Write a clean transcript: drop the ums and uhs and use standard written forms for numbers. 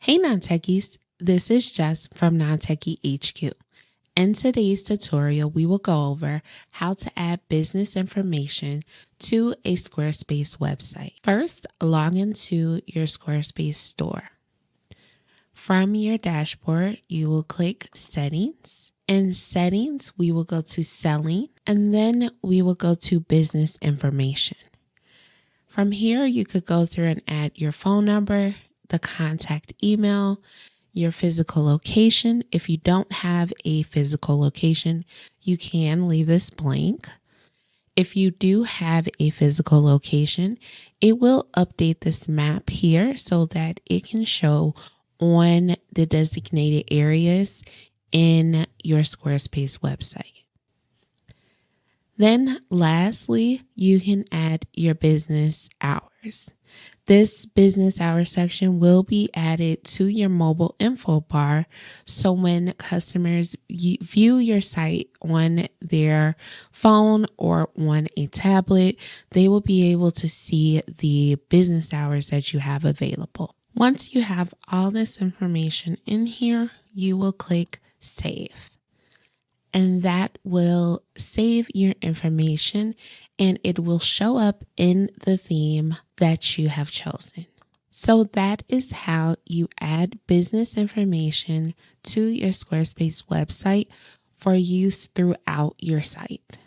Hey Non-Techies, this is Jess from Non-Techie HQ. In today's tutorial, we will go over how to add business information to a SquareSpace website. First, log into your SquareSpace store. From your dashboard, you will click Settings. In Settings, we will go to Selling, and then we will go to Business Information. From here, you could go through and add your phone number, the contact email, your physical location. If you don't have a physical location, you can leave this blank. If you do have a physical location, it will update this map here so that it can show on the designated areas in your SquareSpace website. Then lastly, you can add your business hours. This business hours section will be added to your mobile info bar. So when customers view your site on their phone or on a tablet, they will be able to see the business hours that you have available. Once you have all this information in here, you will click Save. And that will save your information and it will show up in the theme that you have chosen. So that is how you add business information to your SquareSpace website for use throughout your site.